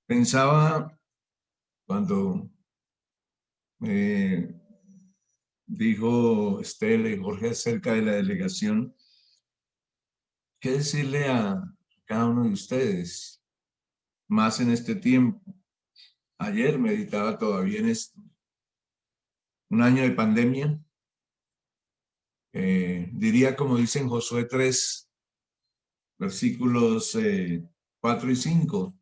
Pensaba cuando me dijo Estela y Jorge acerca de la delegación, ¿qué decirle a cada uno de ustedes? Más en este tiempo. Ayer meditaba todavía en esto. Un año de pandemia. Diría como dice en Josué 3, versículos 4 y 5.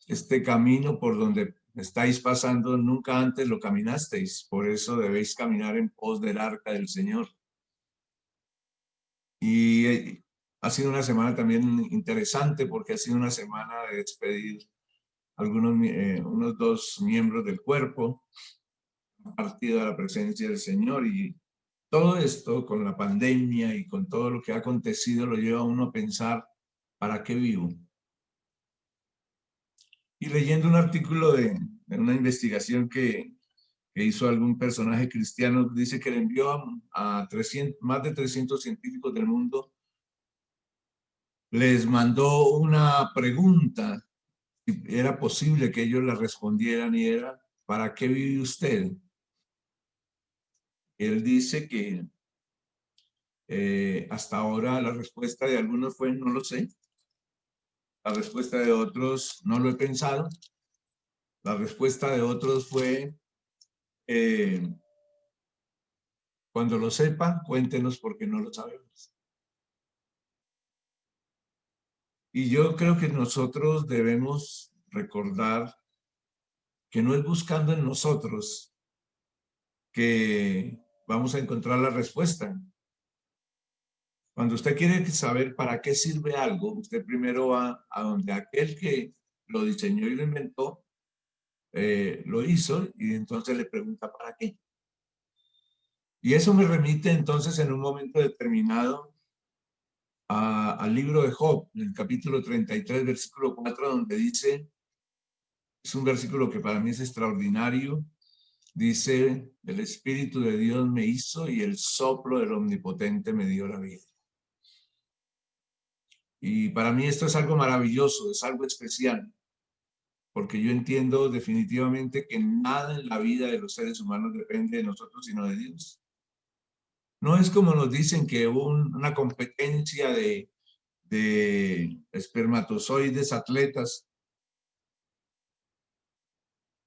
Este camino por donde estáis pasando, nunca antes lo caminasteis. Por eso debéis caminar en pos del arca del Señor. Y ha sido una semana también interesante porque ha sido una semana de despedir unos dos miembros del cuerpo, partido a la presencia del Señor, y todo esto con la pandemia y con todo lo que ha acontecido lo lleva a uno a pensar, ¿para qué vivo? Y leyendo un artículo de una investigación que hizo algún personaje cristiano, dice que le envió a 300, más de 300 científicos del mundo, les mandó una pregunta, si era posible que ellos la respondieran, y era, ¿para qué vive usted? Él dice que hasta ahora la respuesta de algunos fue, no lo sé. La respuesta de otros, no lo he pensado. La respuesta de otros fue, eh, cuando lo sepa, cuéntenos porque no lo sabemos. Y yo creo que nosotros debemos recordar que no es buscando en nosotros que vamos a encontrar la respuesta. Cuando usted quiere saber para qué sirve algo, usted primero va a donde aquel que lo diseñó y lo inventó, lo hizo, y entonces le pregunta ¿para qué? Y eso me remite entonces en un momento determinado al libro de Job, en el capítulo 33, versículo 4, donde dice, es un versículo que para mí es extraordinario, dice, el Espíritu de Dios me hizo y el soplo del Omnipotente me dio la vida. Y para mí esto es algo maravilloso, es algo especial, porque yo entiendo definitivamente que nada en la vida de los seres humanos depende de nosotros, sino de Dios. No es como nos dicen que hubo una competencia de espermatozoides atletas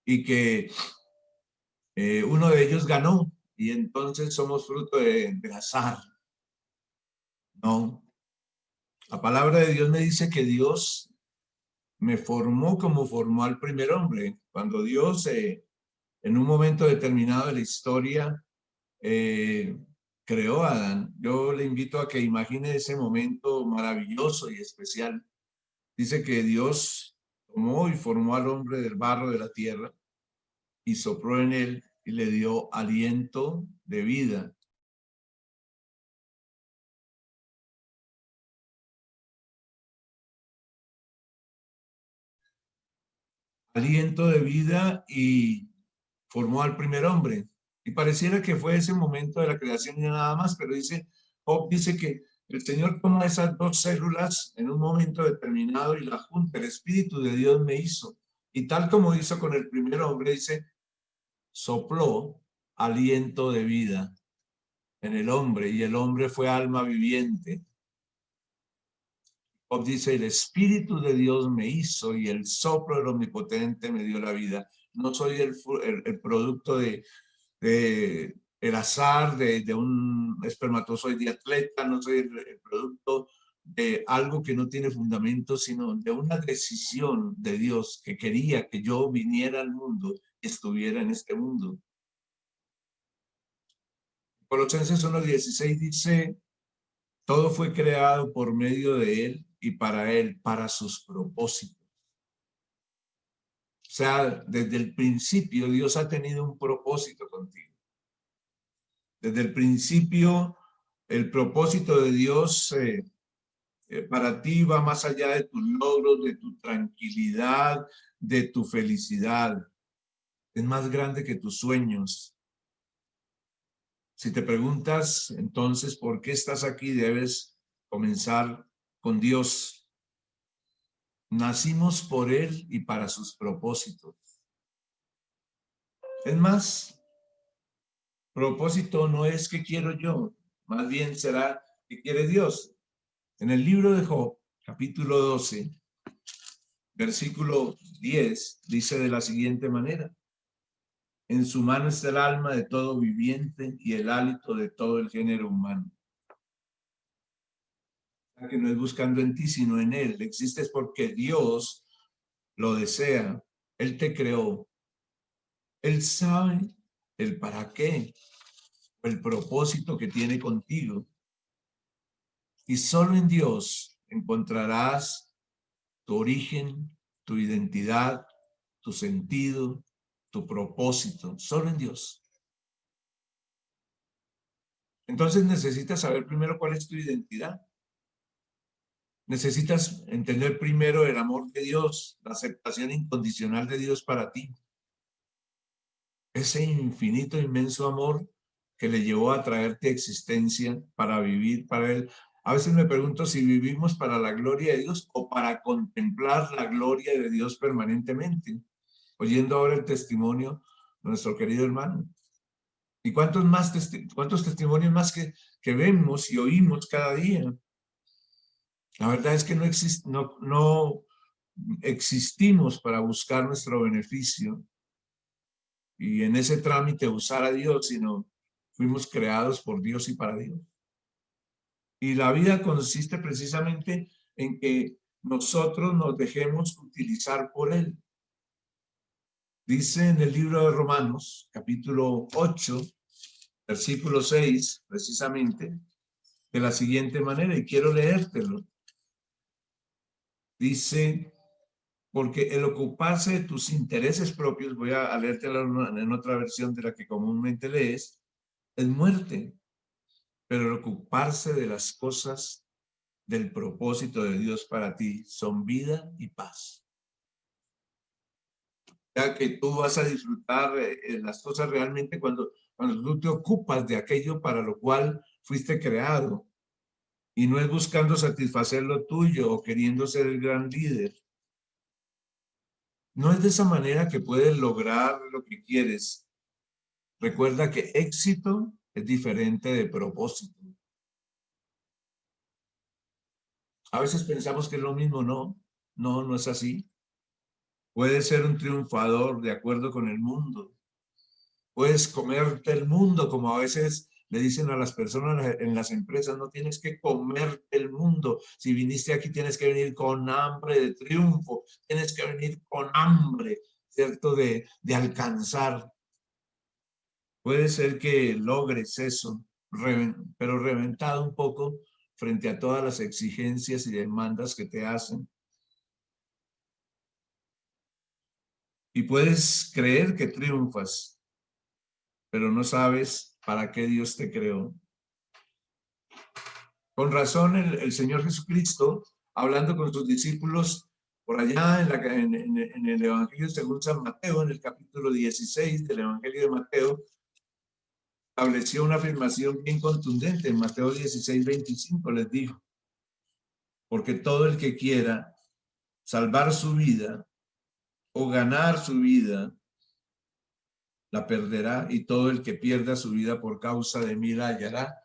y que uno de ellos ganó y entonces somos fruto del azar. No, la palabra de Dios me dice que Dios me formó como formó al primer hombre. Cuando Dios en un momento determinado de la historia eh, creó a Adán, yo le invito a que imagine ese momento maravilloso y especial. Dice que Dios tomó y formó al hombre del barro de la tierra y sopló en él y le dio aliento de vida. Aliento de vida, y formó al primer hombre. Y pareciera que fue ese momento de la creación y nada más, pero dice, Job dice que el Señor toma esas dos células en un momento determinado y la junta, el Espíritu de Dios me hizo. Y tal como hizo con el primer hombre, dice, sopló aliento de vida en el hombre y el hombre fue alma viviente. Job dice, el Espíritu de Dios me hizo y el soplo del Omnipotente me dio la vida. No soy el producto de el azar, de un espermatozoide atleta, no soy el producto de algo que no tiene fundamento, sino de una decisión de Dios que quería que yo viniera al mundo y estuviera en este mundo. Colosenses 1:16 dice, todo fue creado por medio de él, para sus propósitos. O sea, desde el principio Dios ha tenido un propósito contigo. Desde el principio, el propósito de Dios para ti va más allá de tus logros, de tu tranquilidad, de tu felicidad. Es más grande que tus sueños. Si te preguntas, entonces, ¿por qué estás aquí? Debes comenzar con Dios. Nacimos por Él y para sus propósitos. Es más, propósito no es que quiero yo, más bien será que quiere Dios. En el libro de Job, capítulo 12, versículo 10, dice de la siguiente manera: en su mano está el alma de todo viviente y el hálito de todo el género humano. Que no es buscando en ti, sino en Él. Existes porque Dios lo desea. Él te creó. Él sabe el para qué, el propósito que tiene contigo. Y solo en Dios encontrarás tu origen, tu identidad, tu sentido, tu propósito. Solo en Dios. Entonces necesitas saber primero cuál es tu identidad. Necesitas entender primero el amor de Dios, la aceptación incondicional de Dios para ti. Ese infinito, inmenso amor que le llevó a traerte a existencia para vivir para Él. A veces me pregunto si vivimos para la gloria de Dios o para contemplar la gloria de Dios permanentemente. Oyendo ahora el testimonio de nuestro querido hermano. ¿Y cuántos testimonios más que vemos y oímos cada día? La verdad es que no existimos para buscar nuestro beneficio y en ese trámite usar a Dios, sino fuimos creados por Dios y para Dios. Y la vida consiste precisamente en que nosotros nos dejemos utilizar por Él. Dice en el libro de Romanos, capítulo 8, versículo 6, precisamente, de la siguiente manera, y quiero leértelo. Dice: porque el ocuparse de tus intereses propios, voy a leértelo en otra versión de la que comúnmente lees, es muerte, pero el ocuparse de las cosas del propósito de Dios para ti son vida y paz. Ya que tú vas a disfrutar las cosas realmente cuando tú te ocupas de aquello para lo cual fuiste creado, y no es buscando satisfacer lo tuyo o queriendo ser el gran líder. No es de esa manera que puedes lograr lo que quieres. Recuerda que éxito es diferente de propósito. A veces pensamos que es lo mismo, no, no es así. Puedes ser un triunfador de acuerdo con el mundo. Puedes comerte el mundo, como a veces le dicen a las personas en las empresas: no tienes que comerte el mundo. Si viniste aquí tienes que venir con hambre de triunfo, tienes que venir con hambre, ¿cierto? De alcanzar. Puede ser que logres eso, pero reventado un poco frente a todas las exigencias y demandas que te hacen. Y puedes creer que triunfas, pero no sabes para qué Dios te creó. Con razón el Señor Jesucristo, hablando con sus discípulos por allá en el Evangelio según San Mateo, en el capítulo 16 del Evangelio de Mateo, estableció una afirmación bien contundente. En Mateo 16, 25 les dijo: porque todo el que quiera salvar su vida o ganar su vida, la perderá, y todo el que pierda su vida por causa de mí la hallará.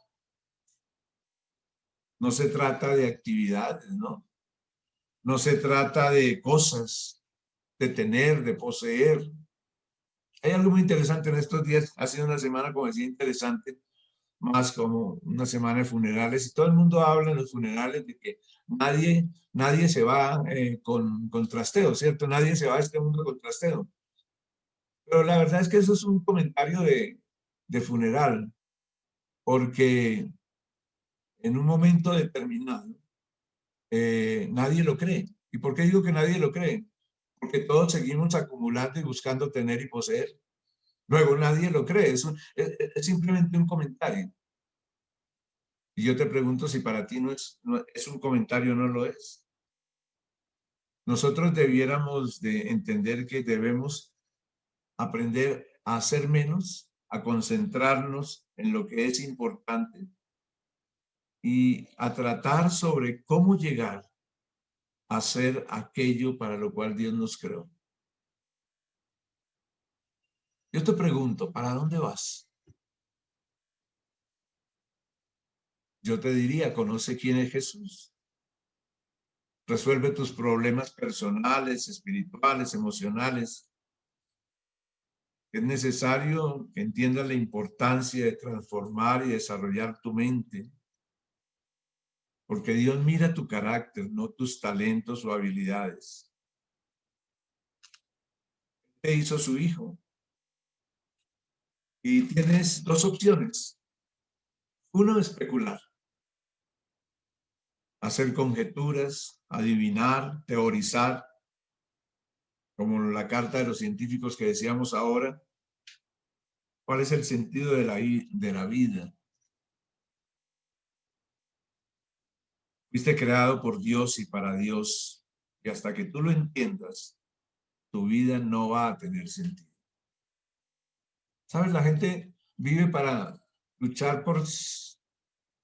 No se trata de actividades, ¿no? No se trata de cosas, de tener, de poseer. Hay algo muy interesante en estos días. Ha sido una semana, como decía, interesante, más como una semana de funerales, y todo el mundo habla en los funerales de que nadie se va con trasteo, ¿cierto? Nadie se va a este mundo con trasteo. Pero la verdad es que eso es un comentario de funeral, porque en un momento determinado nadie lo cree. ¿Y por qué digo que nadie lo cree? Porque todos seguimos acumulando y buscando tener y poseer. Luego nadie lo cree, es simplemente un comentario. Y yo te pregunto si para ti no es un comentario, no lo es. Nosotros debiéramos de entender que debemos aprender a hacer menos, a concentrarnos en lo que es importante y a tratar sobre cómo llegar hacer aquello para lo cual Dios nos creó. Yo te pregunto, ¿para dónde vas? Yo te diría, conoce quién es Jesús. Resuelve tus problemas personales, espirituales, emocionales. Es necesario que entiendas la importancia de transformar y desarrollar tu mente. Porque Dios mira tu carácter, no tus talentos o habilidades. Te hizo su hijo. Y tienes dos opciones. Uno, especular. Hacer conjeturas, adivinar, teorizar, como la carta de los científicos que decíamos ahora. ¿Cuál es el sentido de la vida? Fuiste creado por Dios y para Dios. Y hasta que tú lo entiendas, tu vida no va a tener sentido. ¿Sabes? La gente vive para luchar por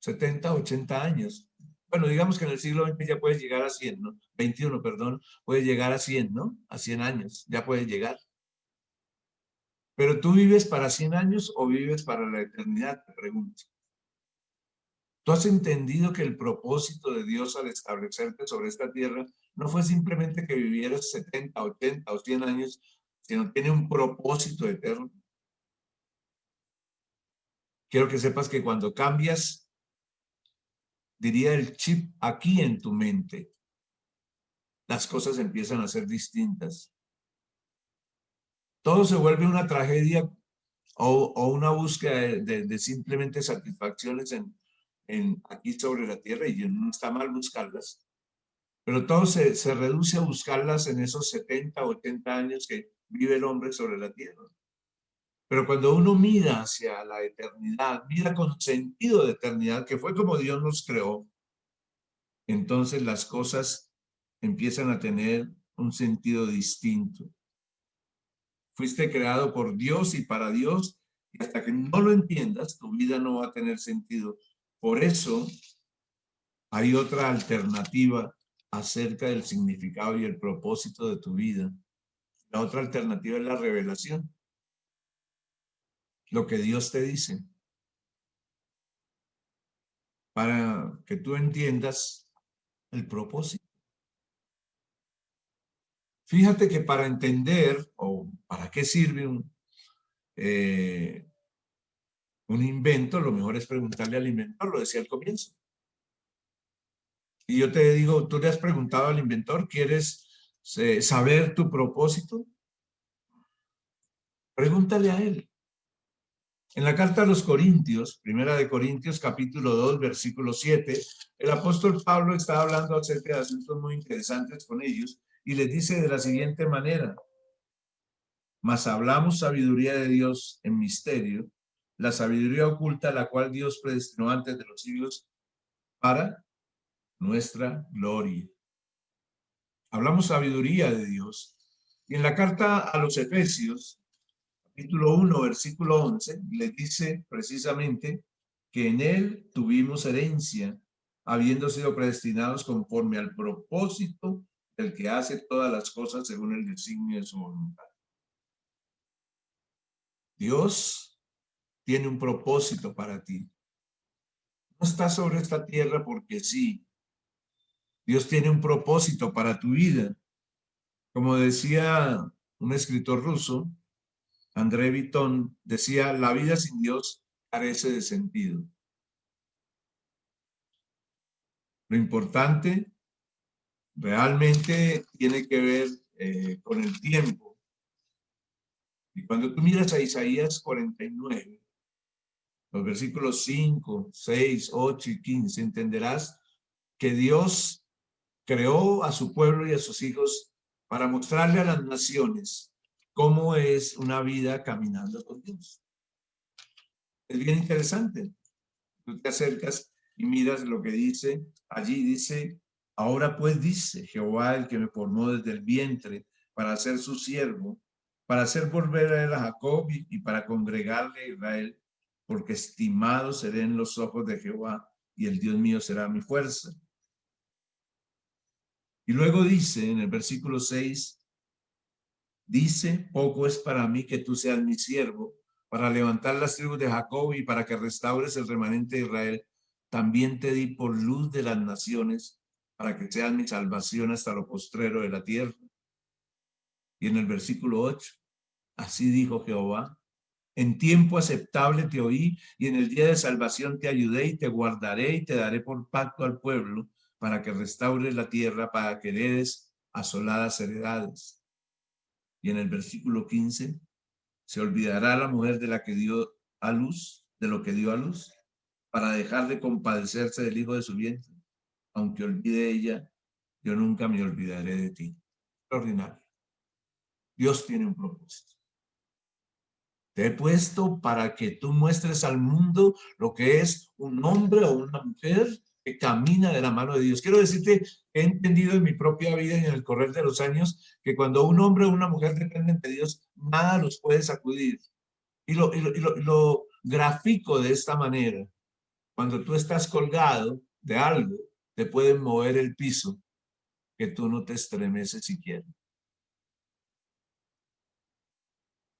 70, 80 años. Bueno, digamos que en el siglo XX ya puedes llegar a 100, ¿no? 21, perdón, puedes llegar a 100, ¿no? A 100 años, ya puedes llegar. Pero ¿tú vives para 100 años o vives para la eternidad? Te pregunto. ¿Tú has entendido que el propósito de Dios al establecerte sobre esta tierra no fue simplemente que vivieras 70, 80 o 100 años, sino tiene un propósito eterno? Quiero que sepas que cuando cambias, diría el chip aquí en tu mente, las cosas empiezan a ser distintas. Todo se vuelve una tragedia o una búsqueda de simplemente satisfacciones aquí sobre la tierra, y no está mal buscarlas, pero todo se reduce a buscarlas en esos 70, 80 años que vive el hombre sobre la tierra. Pero cuando uno mira hacia la eternidad, mira con sentido de eternidad, que fue como Dios nos creó, entonces las cosas empiezan a tener un sentido distinto. Fuiste creado por Dios y para Dios, y hasta que no lo entiendas, tu vida no va a tener sentido. Por eso hay otra alternativa acerca del significado y el propósito de tu vida. La otra alternativa es la revelación. Lo que Dios te dice. Para que tú entiendas el propósito. Fíjate que para entender o para qué sirve un invento, lo mejor es preguntarle al inventor, lo decía al comienzo. Y yo te digo, ¿tú le has preguntado al inventor? ¿Quieres saber tu propósito? Pregúntale a él. En la carta a los Corintios, primera de Corintios, capítulo 2, versículo 7, el apóstol Pablo está hablando acerca de asuntos muy interesantes con ellos y les dice de la siguiente manera: mas hablamos sabiduría de Dios en misterio, la sabiduría oculta, la cual Dios predestinó antes de los siglos para nuestra gloria. Hablamos sabiduría de Dios. Y en la carta a los Efesios, capítulo 1, versículo 11, le dice precisamente que en él tuvimos herencia, habiendo sido predestinados conforme al propósito del que hace todas las cosas según el designio de su voluntad. Dios tiene un propósito para ti. No estás sobre esta tierra porque sí. Dios tiene un propósito para tu vida. Como decía un escritor ruso, André Breton, decía, la vida sin Dios carece de sentido. Lo importante realmente tiene que ver con el tiempo. Y cuando tú miras a Isaías 49, los versículos 5, 6, 8 y 15, entenderás que Dios creó a su pueblo y a sus hijos para mostrarle a las naciones cómo es una vida caminando con Dios. Es bien interesante. Tú te acercas y miras lo que dice. Allí dice, ahora pues dice Jehová, el que me formó desde el vientre para ser su siervo, para hacer volver a él a Jacob y para congregarle a Israel, porque estimado seré en los ojos de Jehová y el Dios mío será mi fuerza. Y luego dice en el versículo 6, dice, poco es para mí que tú seas mi siervo, para levantar las tribus de Jacob y para que restaures el remanente de Israel. También te di por luz de las naciones, para que seas mi salvación hasta lo postrero de la tierra. Y en el versículo 8, así dijo Jehová, en tiempo aceptable te oí y en el día de salvación te ayudé y te guardaré y te daré por pacto al pueblo para que restaures la tierra, para que heredes asoladas heredades. Y en el versículo 15, se olvidará la mujer de la que dio a luz, de lo que dio a luz, para dejar de compadecerse del hijo de su vientre. Aunque olvide ella, yo nunca me olvidaré de ti. Extraordinario. Dios tiene un propósito. Te he puesto para que tú muestres al mundo lo que es un hombre o una mujer que camina de la mano de Dios. Quiero decirte que he entendido en mi propia vida y en el correr de los años que cuando un hombre o una mujer dependen de Dios, nada los puede sacudir. Y lo grafico de esta manera. Cuando tú estás colgado de algo, te pueden mover el piso que tú no te estremeces siquiera.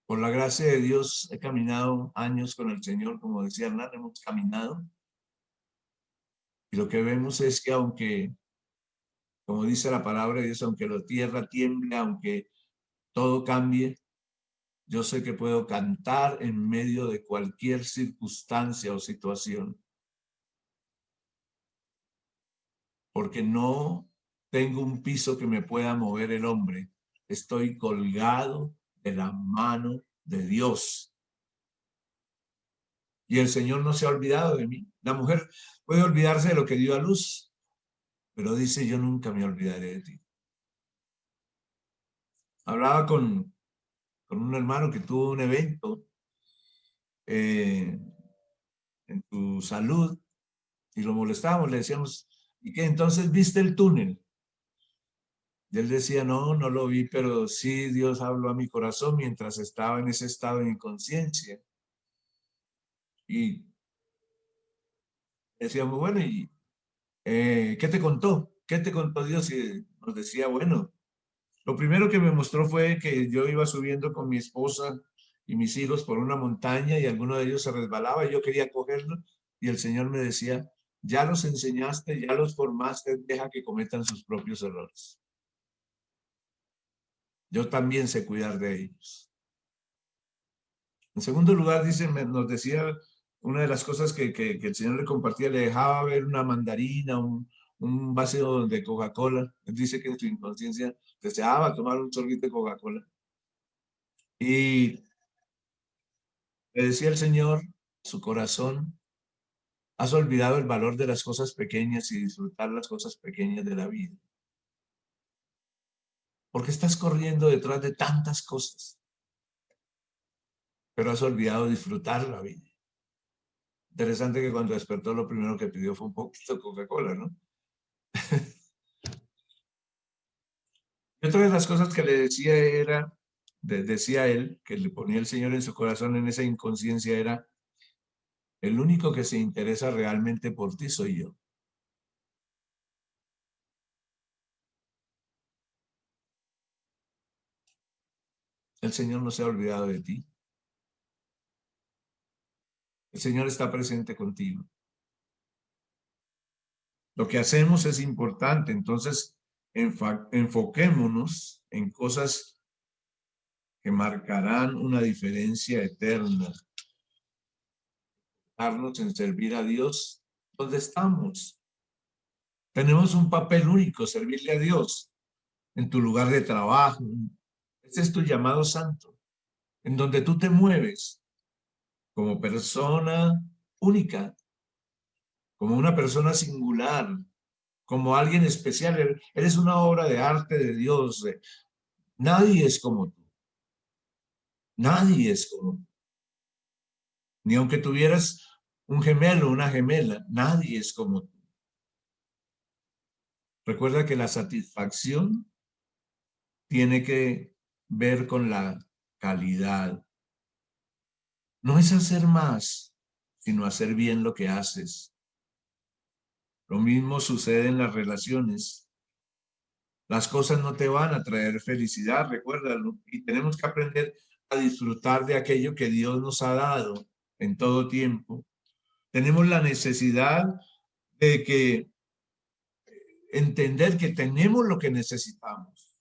Por la gracia de Dios he caminado años con el Señor, como decía Hernán, hemos caminado. Y lo que vemos es que aunque, como dice la palabra de Dios, aunque la tierra tiemble, aunque todo cambie, yo sé que puedo cantar en medio de cualquier circunstancia o situación. Porque no tengo un piso que me pueda mover el hombre. Estoy colgado de la mano de Dios. Y el Señor no se ha olvidado de mí. La mujer puede olvidarse de lo que dio a luz, pero dice, yo nunca me olvidaré de ti. Hablaba con un hermano que tuvo un evento en tu salud y lo molestábamos, le decíamos, ¿y qué? Entonces, ¿viste el túnel? Y él decía, no, no lo vi, pero sí Dios habló a mi corazón mientras estaba en ese estado de inconsciencia. Y decíamos, bueno, ¿y qué te contó? ¿Qué te contó Dios? Y nos decía, bueno, lo primero que me mostró fue que yo iba subiendo con mi esposa y mis hijos por una montaña y alguno de ellos se resbalaba y yo quería cogerlo y el Señor me decía, ya los enseñaste, ya los formaste, deja que cometan sus propios errores. Yo también sé cuidar de ellos. En segundo lugar, dice, nos decía, una de las cosas que el Señor le compartía, le dejaba ver una mandarina, un vaso de Coca-Cola. Él dice que en su inconsciencia deseaba tomar un sorbito de Coca-Cola. Y le decía el Señor, su corazón, has olvidado el valor de las cosas pequeñas y disfrutar las cosas pequeñas de la vida. Porque estás corriendo detrás de tantas cosas, pero has olvidado disfrutar la vida. Interesante que cuando despertó lo primero que pidió fue un poquito de Coca-Cola, ¿no? Y otra de las cosas que le decía era, decía él, que le ponía el Señor en su corazón en esa inconsciencia era, el único que se interesa realmente por ti soy yo. El Señor no se ha olvidado de ti. El Señor está presente contigo. Lo que hacemos es importante, entonces enfoquémonos en cosas que marcarán una diferencia eterna. Darnos en servir a Dios donde estamos. Tenemos un papel único, servirle a Dios en tu lugar de trabajo. Este es tu llamado santo, en donde tú te mueves como persona única, como una persona singular, como alguien especial. Eres una obra de arte de Dios. Nadie es como tú. Nadie es como tú. Ni aunque tuvieras un gemelo, una gemela, nadie es como tú. Recuerda que la satisfacción tiene que ver con la calidad. No es hacer más, sino hacer bien lo que haces. Lo mismo sucede en las relaciones. Las cosas no te van a traer felicidad, recuérdalo. Y tenemos que aprender a disfrutar de aquello que Dios nos ha dado en todo tiempo. Tenemos la necesidad de que entender que tenemos lo que necesitamos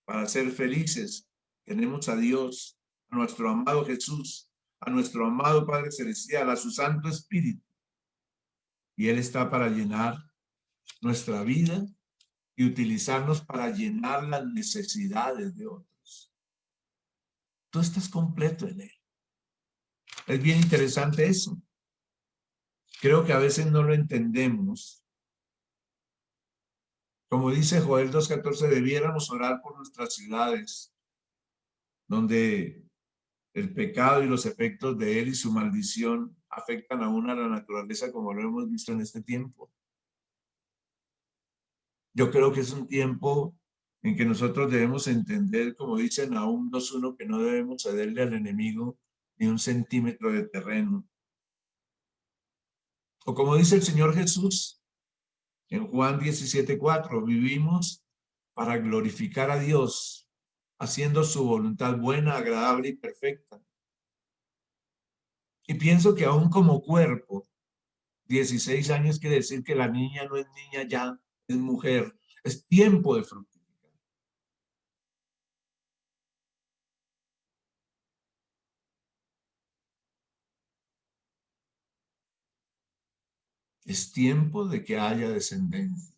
para ser felices. Tenemos a Dios, a nuestro amado Jesús, a nuestro amado Padre Celestial, a su Santo Espíritu. Y Él está para llenar nuestra vida y utilizarnos para llenar las necesidades de otros. Tú estás completo en Él. Es bien interesante eso. Creo que a veces no lo entendemos. Como dice Joel 2:14, debiéramos orar por nuestras ciudades, donde el pecado y los efectos de él y su maldición afectan aún a la naturaleza, como lo hemos visto en este tiempo. Yo creo que es un tiempo en que nosotros debemos entender, como dice Nahum 2:1, que no debemos cederle al enemigo ni un centímetro de terreno. O como dice el Señor Jesús en Juan 17:4, vivimos para glorificar a Dios, haciendo su voluntad buena, agradable y perfecta. Y pienso que aún como cuerpo, 16 años quiere decir que la niña no es niña ya, es mujer. Es tiempo de fructificar. Es tiempo de que haya descendencia.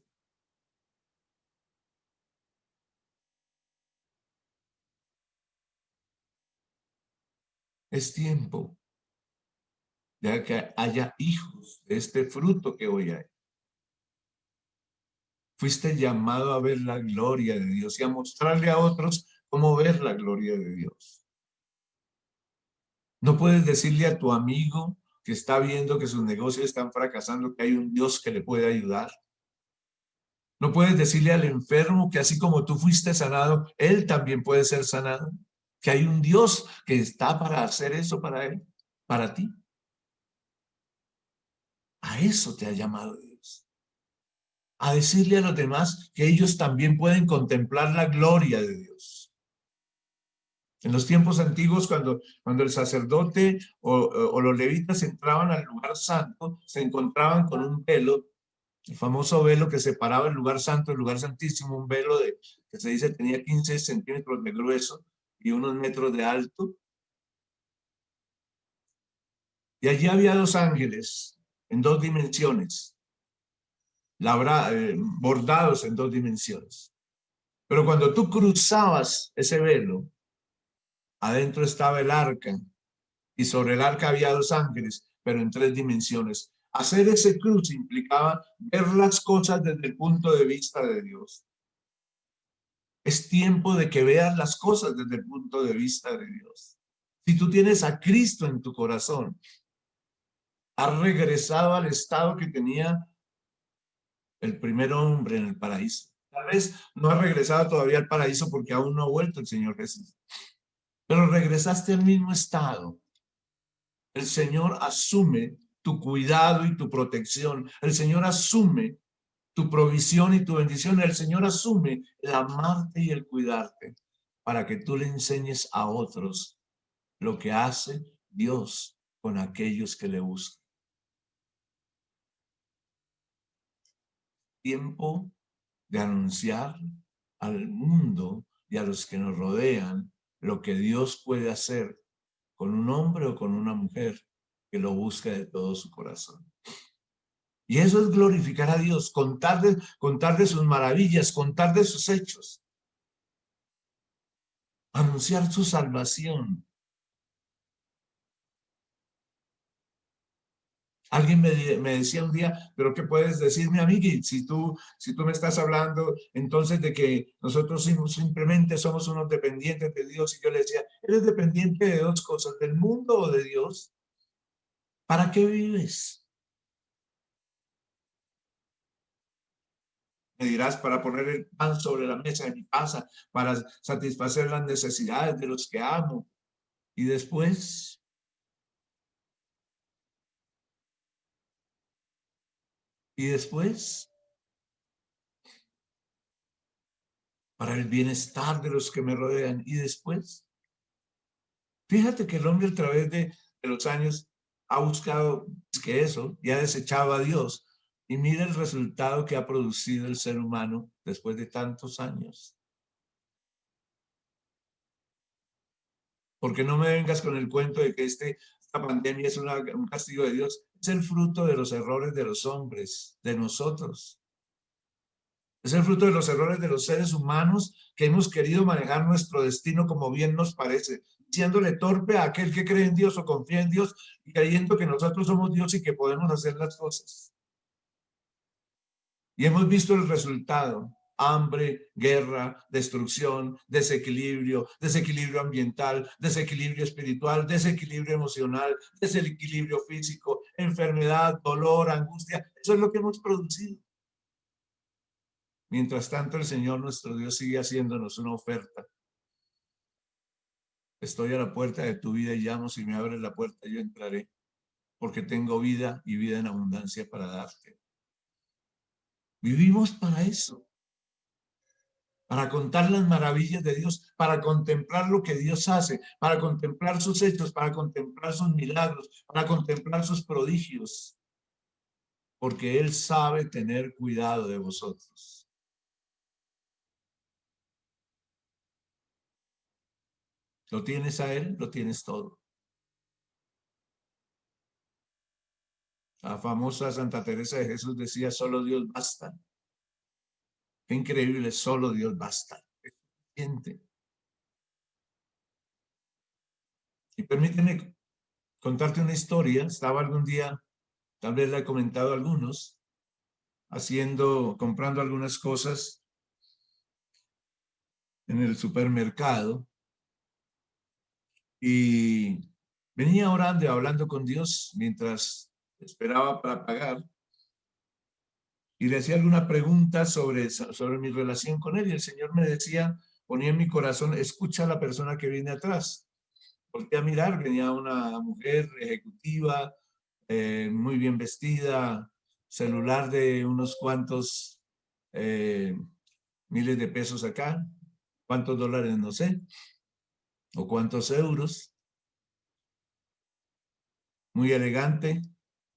Es tiempo de que haya hijos de este fruto que hoy hay. Fuiste llamado a ver la gloria de Dios y a mostrarle a otros cómo ver la gloria de Dios. No puedes decirle a tu amigo que está viendo que sus negocios están fracasando que hay un Dios que le puede ayudar. No puedes decirle al enfermo que así como tú fuiste sanado, él también puede ser sanado. Que hay un Dios que está para hacer eso para él, para ti. A eso te ha llamado Dios. A decirle a los demás que ellos también pueden contemplar la gloria de Dios. En los tiempos antiguos, cuando el sacerdote o los levitas entraban al lugar santo, se encontraban con un velo, el famoso velo que separaba el lugar santo del lugar santísimo, un velo que se dice tenía 15 centímetros de grueso y unos metros de alto. Y allí había dos ángeles en dos dimensiones, bordados en dos dimensiones. Pero cuando tú cruzabas ese velo, adentro estaba el arca y sobre el arca había dos ángeles, pero en tres dimensiones. Hacer ese cruce implicaba ver las cosas desde el punto de vista de Dios. Es tiempo de que veas las cosas desde el punto de vista de Dios. Si tú tienes a Cristo en tu corazón, has regresado al estado que tenía el primer hombre en el paraíso. Tal vez no has regresado todavía al paraíso porque aún no ha vuelto el Señor Jesús, pero regresaste al mismo estado. El Señor asume tu cuidado y tu protección. El Señor asume tu provisión y tu bendición. El Señor asume el amarte y el cuidarte para que tú le enseñes a otros lo que hace Dios con aquellos que le buscan. Tiempo de anunciar al mundo y a los que nos rodean lo que Dios puede hacer con un hombre o con una mujer que lo busca de todo su corazón. Y eso es glorificar a Dios, contar de sus maravillas, contar de sus hechos, anunciar su salvación. Alguien me decía un día, pero ¿qué puedes decirme, amigui? Si tú me estás hablando entonces de que nosotros simplemente somos unos dependientes de Dios. Y yo le decía, ¿eres dependiente de dos cosas, del mundo o de Dios? ¿Para qué vives? Me dirás, para poner el pan sobre la mesa de mi casa, para satisfacer las necesidades de los que amo. Y después, para el bienestar de los que me rodean. Y después, fíjate que el hombre a través de los años ha buscado que eso y ha desechado a Dios. Y mira el resultado que ha producido el ser humano después de tantos años. Porque no me vengas con el cuento de que esta pandemia es un castigo de Dios. Es el fruto de los errores de los hombres, de nosotros. Es el fruto de los errores de los seres humanos que hemos querido manejar nuestro destino como bien nos parece, siéndole torpe a aquel que cree en Dios o confía en Dios y creyendo que nosotros somos Dios y que podemos hacer las cosas. Y hemos visto el resultado: hambre, guerra, destrucción, desequilibrio, desequilibrio ambiental, desequilibrio espiritual, desequilibrio emocional, desequilibrio físico, enfermedad, dolor, angustia. Eso es lo que hemos producido. Mientras tanto, el Señor nuestro Dios sigue haciéndonos una oferta. Estoy a la puerta de tu vida y llamo. Si me abres la puerta, yo entraré, porque tengo vida y vida en abundancia para darte. Vivimos para eso, para contar las maravillas de Dios, para contemplar lo que Dios hace, para contemplar sus hechos, para contemplar sus milagros, para contemplar sus prodigios, porque Él sabe tener cuidado de vosotros. Lo tienes a Él, lo tienes todo. La famosa Santa Teresa de Jesús decía: solo Dios basta. Qué increíble, solo Dios basta. Es suficiente. Y permíteme contarte una historia. Estaba algún día, tal vez la he comentado a algunos, comprando algunas cosas en el supermercado y venía orando y hablando con Dios mientras esperaba para pagar y le hacía alguna pregunta sobre mi relación con Él, y el Señor me decía, ponía en mi corazón: escucha a la persona que viene atrás. Volteé a mirar, venía una mujer ejecutiva, muy bien vestida, celular de unos cuantos miles de pesos acá, cuántos dólares no sé, o cuántos euros, muy elegante.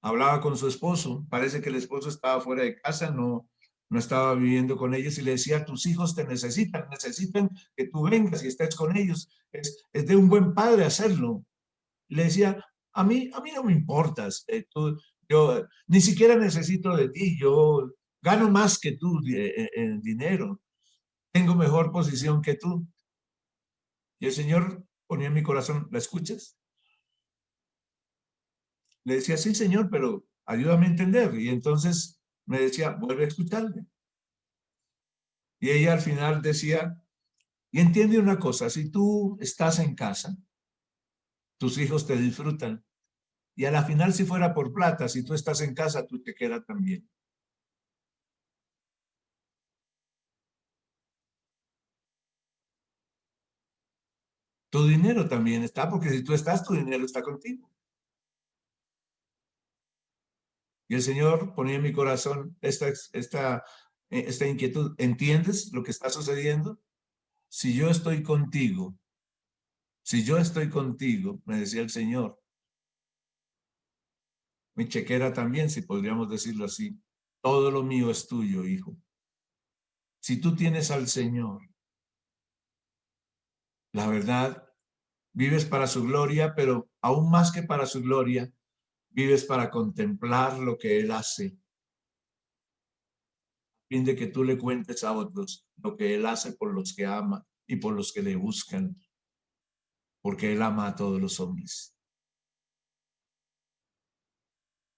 Hablaba con su esposo, parece que el esposo estaba fuera de casa, no estaba viviendo con ellos, y le decía: tus hijos te necesitan que tú vengas y estés con ellos. Es de un buen padre hacerlo. Le decía: a mí no me importas, yo ni siquiera necesito de ti, yo gano más que tú en dinero, tengo mejor posición que tú. Y el Señor ponía en mi corazón: ¿la escuchas? Le decía: sí, Señor, pero ayúdame a entender. Y entonces me decía: vuelve a escucharme. Y ella al final decía: y entiende una cosa, si tú estás en casa, tus hijos te disfrutan. Y a la final, si fuera por plata, si tú estás en casa, tú te quedas también. Tu dinero también está, porque si tú estás, tu dinero está contigo. Y el Señor ponía en mi corazón esta inquietud. ¿Entiendes lo que está sucediendo? Si yo estoy contigo, si yo estoy contigo, me decía el Señor, mi chequera también, si podríamos decirlo así, todo lo mío es tuyo, hijo. Si tú tienes al Señor, la verdad, vives para su gloria, pero aún más que para su gloria, vives para contemplar lo que Él hace, fin de que tú le cuentes a otros lo que Él hace por los que ama y por los que le buscan, porque Él ama a todos los hombres.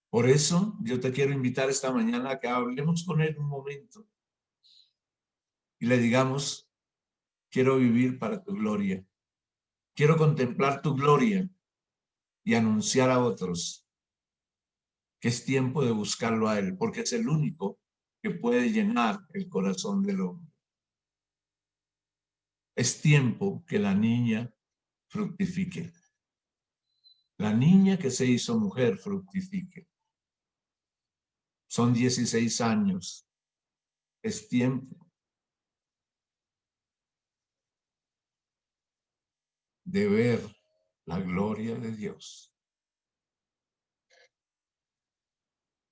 Por eso yo te quiero invitar esta mañana a que hablemos con Él un momento y le digamos: quiero vivir para tu gloria, quiero contemplar tu gloria y anunciar a otros que es tiempo de buscarlo a Él, porque es el único que puede llenar el corazón del hombre. Es tiempo que la niña fructifique. La niña que se hizo mujer fructifique. Son 16 años. Es tiempo de ver la gloria de Dios.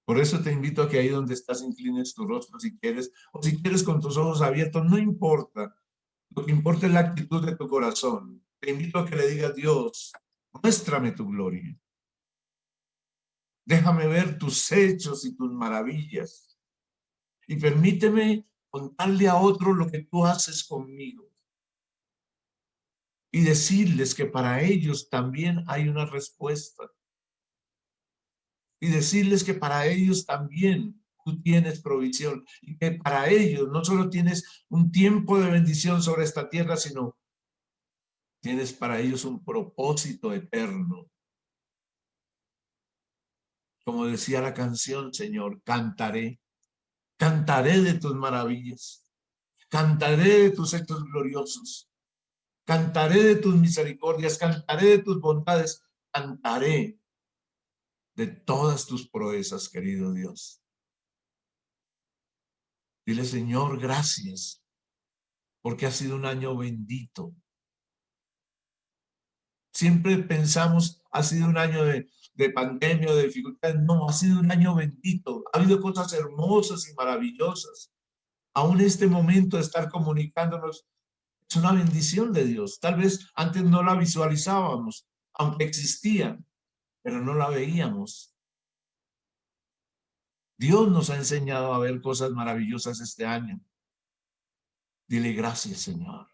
Por eso te invito a que ahí donde estás inclines tu rostro si quieres, o si quieres con tus ojos abiertos, no importa. Lo que importa es la actitud de tu corazón. Te invito a que le digas: Dios, muéstrame tu gloria. Déjame ver tus hechos y tus maravillas. Y permíteme contarle a otros lo que tú haces conmigo. Y decirles que para ellos también hay una respuesta. Y decirles que para ellos también tú tienes provisión. Y que para ellos no solo tienes un tiempo de bendición sobre esta tierra, sino tienes para ellos un propósito eterno. Como decía la canción, Señor, cantaré. Cantaré de tus maravillas. Cantaré de tus hechos gloriosos. Cantaré de tus misericordias. Cantaré de tus bondades. Cantaré de todas tus proezas, querido Dios. Dile: Señor, gracias, porque ha sido un año bendito. Siempre pensamos, ha sido un año de pandemia, de dificultades. No, ha sido un año bendito. Ha habido cosas hermosas y maravillosas. Aún este momento de estar comunicándonos es una bendición de Dios. Tal vez antes no la visualizábamos, aunque existía, pero no la veíamos. Dios nos ha enseñado a ver cosas maravillosas este año. Dile: gracias, Señor.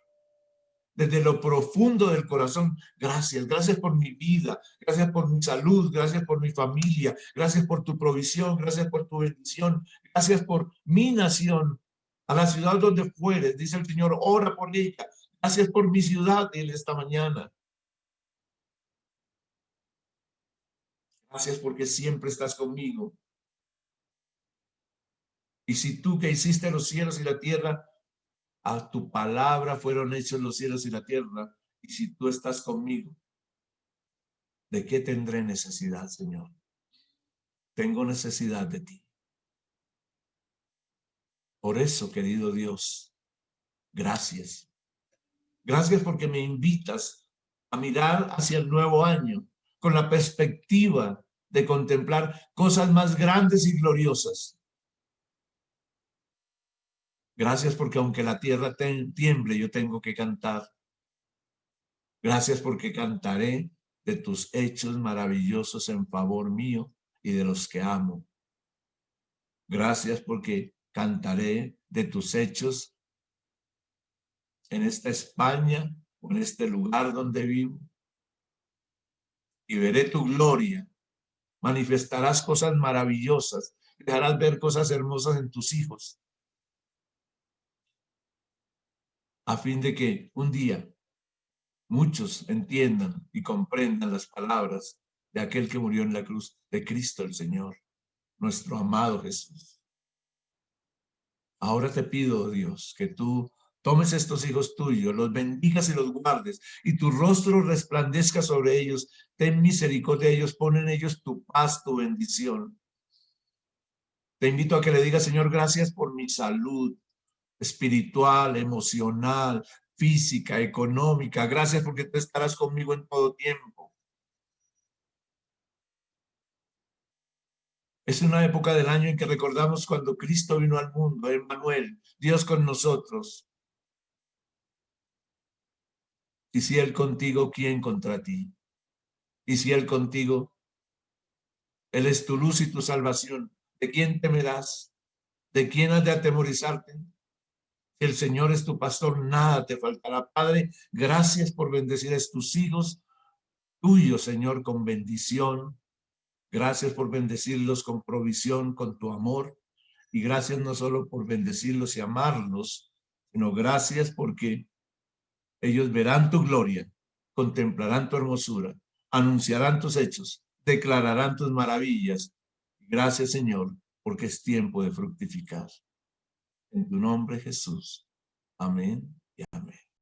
Desde lo profundo del corazón, gracias. Gracias por mi vida, gracias por mi salud, gracias por mi familia, gracias por tu provisión, gracias por tu bendición, gracias por mi nación, a la ciudad donde fueres, dice el Señor, ora por ella. Gracias por mi ciudad, dile esta mañana. Gracias porque siempre estás conmigo. Y si tú, que hiciste los cielos y la tierra, a tu palabra fueron hechos los cielos y la tierra, y si tú estás conmigo, ¿de qué tendré necesidad, Señor? Tengo necesidad de ti. Por eso, querido Dios, gracias. Gracias porque me invitas a mirar hacia el nuevo año con la perspectiva de contemplar cosas más grandes y gloriosas. Gracias porque aunque la tierra tiemble, yo tengo que cantar. Gracias porque cantaré de tus hechos maravillosos en favor mío y de los que amo. Gracias porque cantaré de tus hechos en esta España o en este lugar donde vivo. Y veré tu gloria. Manifestarás cosas maravillosas. Dejarás ver cosas hermosas en tus hijos. A fin de que un día muchos entiendan y comprendan las palabras de aquel que murió en la cruz, de Cristo el Señor, nuestro amado Jesús. Ahora te pido, Dios, que tú tomes estos hijos tuyos, los bendigas y los guardes, y tu rostro resplandezca sobre ellos. Ten misericordia de ellos, pon en ellos tu paz, tu bendición. Te invito a que le digas: Señor, gracias por mi salud espiritual, emocional, física, económica. Gracias porque tú estarás conmigo en todo tiempo. Es una época del año en que recordamos cuando Cristo vino al mundo, Emmanuel, Dios con nosotros. Y si Él contigo, ¿quién contra ti? Y si Él contigo, Él es tu luz y tu salvación. ¿De quién temerás? ¿De quién has de atemorizarte? Si el Señor es tu pastor, nada te faltará. Padre, gracias por bendecir a tus hijos tuyos, Señor, con bendición. Gracias por bendecirlos con provisión, con tu amor. Y gracias no solo por bendecirlos y amarlos, sino gracias porque ellos verán tu gloria, contemplarán tu hermosura, anunciarán tus hechos, declararán tus maravillas. Gracias, Señor, porque es tiempo de fructificar. En tu nombre, Jesús. Amén y amén.